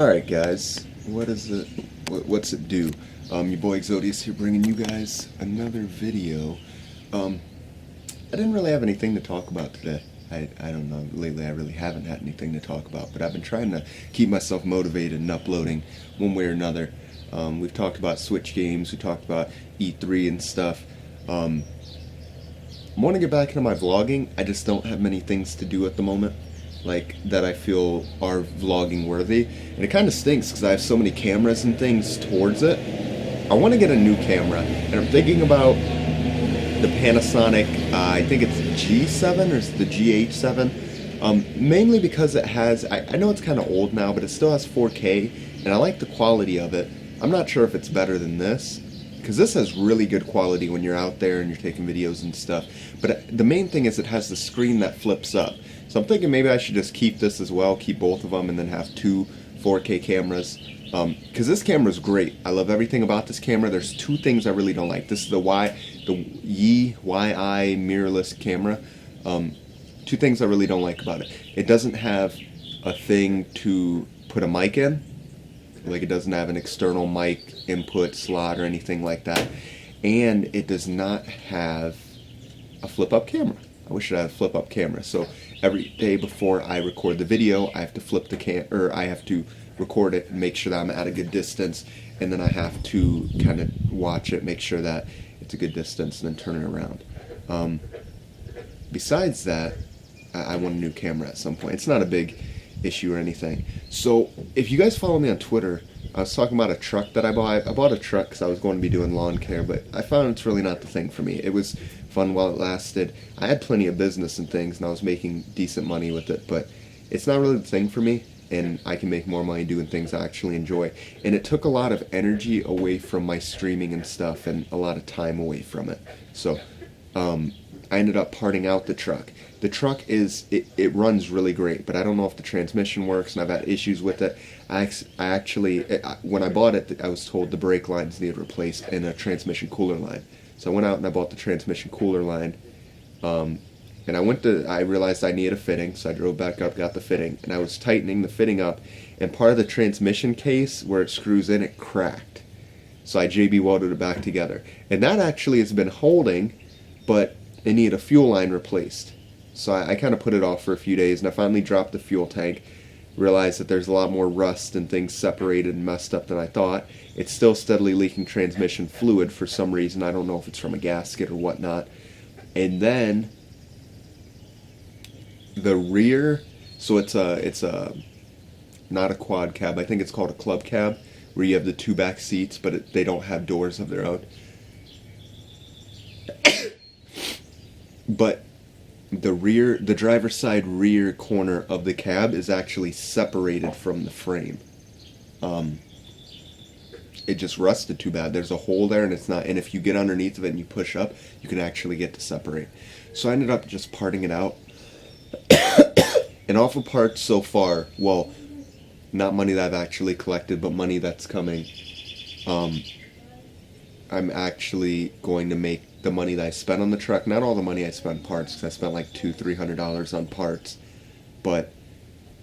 Alright guys, what's it do? Your boy Exodious here bringing you guys another video. I didn't really have anything to talk about today. I don't know, lately I really haven't had anything to talk about, but I've been trying to keep myself motivated and uploading one way or another. We've talked about Switch games, we talked about E3 and stuff. I want to get back into my vlogging, I just don't have many things to do at the moment, like that I feel are vlogging worthy, and it kind of stinks because I have so many cameras and things towards it. I want to get a new camera, and I'm thinking about the Panasonic, I think it's G7 or it's the GH7, mainly because it has, I know it's kind of old now, but it still has 4K, and I like the quality of it. I'm not sure if it's better than this, because this has really good quality when you're out there and you're taking videos and stuff, but the main thing is it has the screen that flips up. So I'm thinking maybe I should just keep this as well, keep both of them, and then have two 4K cameras. Because this camera is great. I love everything about this camera. There's two things I really don't like. This is the YI mirrorless camera. Two things I really don't like about it. It doesn't have a thing to put a mic in. Like, it doesn't have an external mic input slot or anything like that. And it does not have a flip-up camera. I wish it had a flip-up camera. So every day before I record the video, I have to flip the I have to record it and make sure that I'm at a good distance, and then I have to kind of watch it, make sure that it's a good distance, and then turn it around. Besides that, I want a new camera at some point. It's not a big issue or anything. So if you guys follow me on Twitter, I was talking about a truck that I bought. I bought a truck because I was going to be doing lawn care, but I found it's really not the thing for me. It was fun while it lasted. I had plenty of business and things, and I was making decent money with it, but it's not really the thing for me, and I can make more money doing things I actually enjoy. And it took a lot of energy away from my streaming and stuff, and a lot of time away from it. So I ended up parting out the truck. The truck it runs really great, but I don't know if the transmission works, and I've had issues with it. When I bought it, I was told the brake lines needed replaced and a transmission cooler line. So I went out and I bought the transmission cooler line, and I realized I needed a fitting, so I drove back up, got the fitting, and I was tightening the fitting up, and part of the transmission case where it screws in, it cracked. So I JB welded it back together. And that actually has been holding, but it needed a fuel line replaced. So I kind of put it off for a few days, and I finally dropped the fuel tank, realized that there's a lot more rust and things separated and messed up than I thought. It's still steadily leaking transmission fluid for some reason. I don't know if it's from a gasket or whatnot. And then the rear, so it's a not a quad cab, I think it's called a club cab, where you have the two back seats, but they don't have doors of their own. But the driver's side rear corner of the cab is actually separated from the frame. It just rusted too bad. There's a hole there, and it's not. And if you get underneath of it and you push up, you can actually get to separate. So I ended up just parting it out. And off of parts so far, well, not money that I've actually collected, but money that's coming. I'm actually going to make the money that I spent on the truck, not all the money I spent on parts, because I spent like $200-300 on parts, but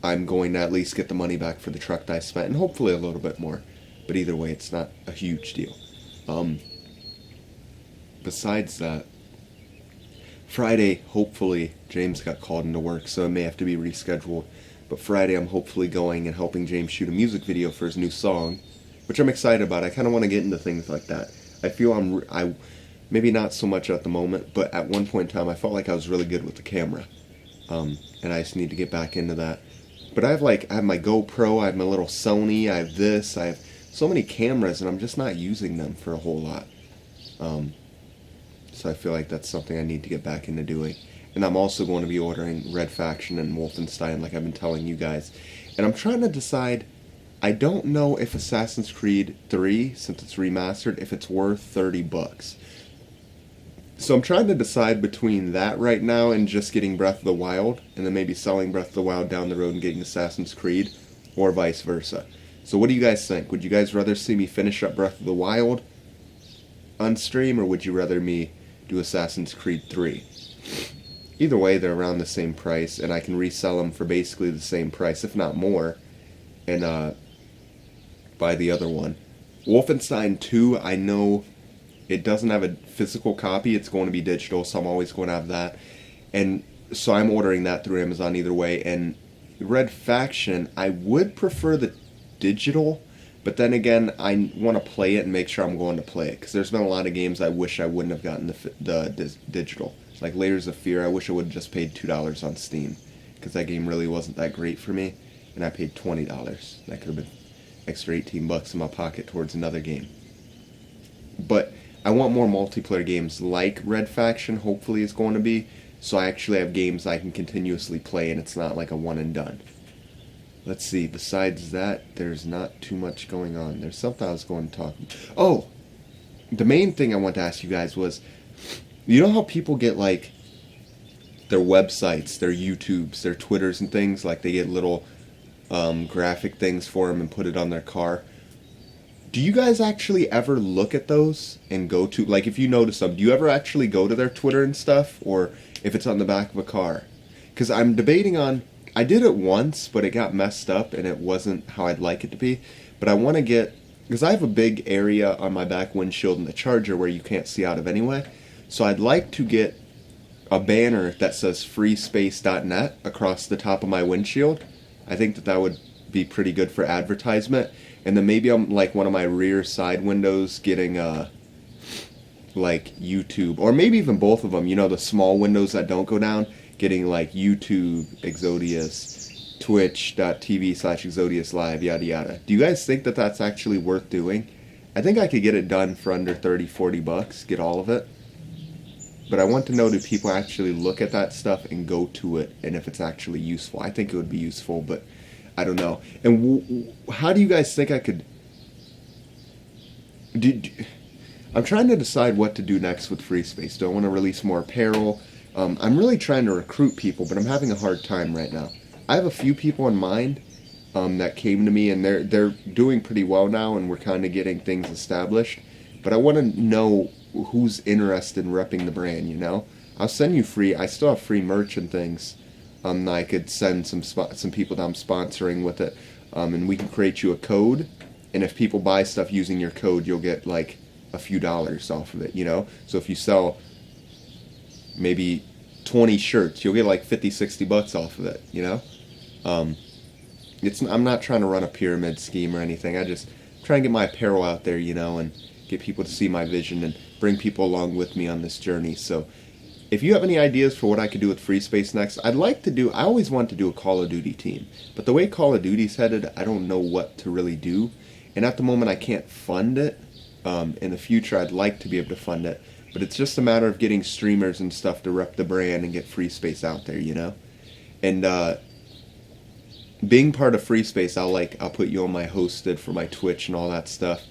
I'm going to at least get the money back for the truck that I spent, and hopefully a little bit more. But either way, it's not a huge deal. Besides that, Friday, hopefully, James got called into work, so it may have to be rescheduled. But Friday, I'm hopefully going and helping James shoot a music video for his new song, which I'm excited about. I kind of want to get into things like that. I feel maybe not so much at the moment, but at one point in time, I felt like I was really good with the camera. And I just need to get back into that. But I have my GoPro, I have my little Sony, I have this, I have so many cameras, and I'm just not using them for a whole lot. So I feel like that's something I need to get back into doing. And I'm also going to be ordering Red Faction and Wolfenstein, like I've been telling you guys. And I'm trying to decide, I don't know if Assassin's Creed 3, since it's remastered, if it's worth $30. So I'm trying to decide between that right now and just getting Breath of the Wild, and then maybe selling Breath of the Wild down the road and getting Assassin's Creed, or vice versa. So what do you guys think? Would you guys rather see me finish up Breath of the Wild on stream, or would you rather me do Assassin's Creed 3? Either way, they're around the same price, and I can resell them for basically the same price, if not more. And buy the other one. Wolfenstein 2, I know it doesn't have a physical copy. It's going to be digital, so I'm always going to have that. And so I'm ordering that through Amazon either way. And Red Faction, I would prefer the digital, but then again, I want to play it and make sure I'm going to play it. Because there's been a lot of games I wish I wouldn't have gotten the digital. Like Layers of Fear, I wish I would have just paid $2 on Steam. Because that game really wasn't that great for me. And I paid $20. That could have been extra 18 bucks in my pocket towards another game. But I want more multiplayer games like Red Faction, hopefully is going to be, so I actually have games I can continuously play and it's not like a one and done. Let's see, besides that, there's not too much going on. There's something I was going to talk about. Oh! The main thing I want to ask you guys was, you know how people get like their websites, their YouTubes, their Twitters and things, like they get little graphic things for them and put it on their car? Do you guys actually ever look at those and go to, like if you notice them, do you ever actually go to their Twitter and stuff, or if it's on the back of a car? Because I'm debating on, I did it once, but it got messed up and it wasn't how I'd like it to be. But I want to get, because I have a big area on my back windshield and the charger where you can't see out of anyway. So I'd like to get a banner that says freespace.net across the top of my windshield. I think that would be pretty good for advertisement. And then maybe I'm like one of my rear side windows getting like YouTube, or maybe even both of them, you know, the small windows that don't go down, getting like YouTube, Exodious, twitch.tv/Exodious live, yada yada. Do you guys think that that's actually worth doing? I think I could get it done for under 30-40 bucks, get all of it. But I want to know, do people actually look at that stuff and go to it, and if it's actually useful? I think it would be useful, but I don't know. And how do you guys think I could... I'm trying to decide what to do next with Free Space. Do I want to release more apparel? I'm really trying to recruit people, but I'm having a hard time right now. I have a few people in mind that came to me, and they're doing pretty well now, and we're kind of getting things established. But I want to know who's interested in repping the brand, you know? I'll send you free... I still have free merch and things. I could send some people that I'm sponsoring with it, and we can create you a code, and if people buy stuff using your code, you'll get like a few dollars off of it, you know? So if you sell maybe 20 shirts, you'll get like 50-60 bucks off of it, you know? I'm not trying to run a pyramid scheme or anything. I just try and get my apparel out there, you know, and get people to see my vision and bring people along with me on this journey. So if you have any ideas for what I could do with Free Space next, I always want to do a Call of Duty team. But the way Call of Duty's headed, I don't know what to really do. And at the moment, I can't fund it. In the future, I'd like to be able to fund it. But it's just a matter of getting streamers and stuff to rep the brand and get Free Space out there, you know? And being part of Free Space, I'll put you on my hosted for my Twitch and all that stuff.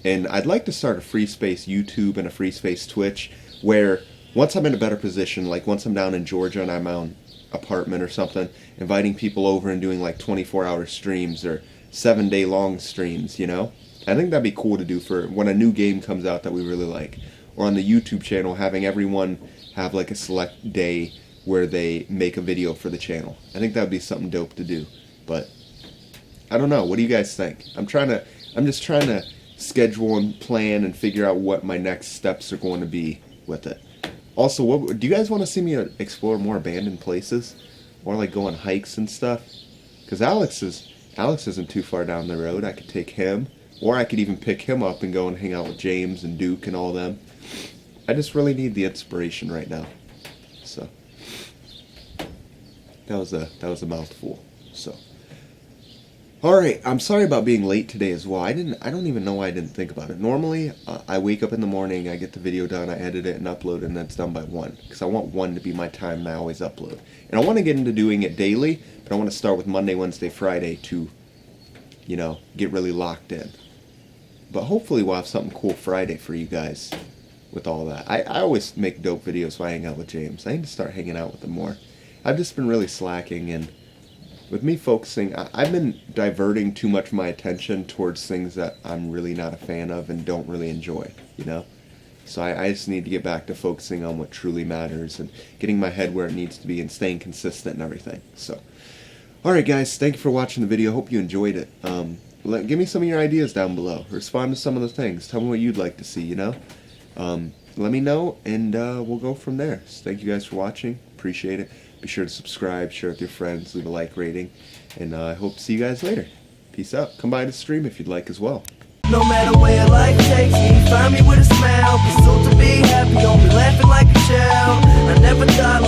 And I'd like to start a Free Space YouTube and a Free Space Twitch where... once I'm in a better position, like once I'm down in Georgia and I'm in my own apartment or something, inviting people over and doing like 24-hour streams or 7-day long streams, you know? I think that'd be cool to do for when a new game comes out that we really like. Or on the YouTube channel, having everyone have like a select day where they make a video for the channel. I think that'd be something dope to do. But I don't know. What do you guys think? I'm just trying to schedule and plan and figure out what my next steps are going to be with it. Also, do you guys want to see me explore more abandoned places? Or like go on hikes and stuff? Because Alex isn't too far down the road. I could take him. Or I could even pick him up and go and hang out with James and Duke and all them. I just really need the inspiration right now. So that was a mouthful. So alright, I'm sorry about being late today as well. I don't even know why I didn't think about it. Normally, I wake up in the morning, I get the video done, I edit it and upload it, and then it's done by 1. Because I want 1 to be my time and I always upload. And I want to get into doing it daily, but I want to start with Monday, Wednesday, Friday to, you know, get really locked in. But hopefully we'll have something cool Friday for you guys with all that. I always make dope videos when I hang out with James. I need to start hanging out with him more. I've just been really slacking, and with me focusing, I've been diverting too much of my attention towards things that I'm really not a fan of and don't really enjoy, you know? So I just need to get back to focusing on what truly matters and getting my head where it needs to be and staying consistent and everything. So, alright guys, thank you for watching the video. Hope you enjoyed it. give me some of your ideas down below. Respond to some of the things. Tell me what you'd like to see, you know? Let me know, and we'll go from there. So thank you guys for watching. Appreciate it. Be sure to subscribe, share with your friends, leave a like rating, and I hope to see you guys later. Peace out. Come by the stream if you'd like as well. No matter where life takes me, find me with a smile. Pursuit to be happy, don't be laughing like a child. I never thought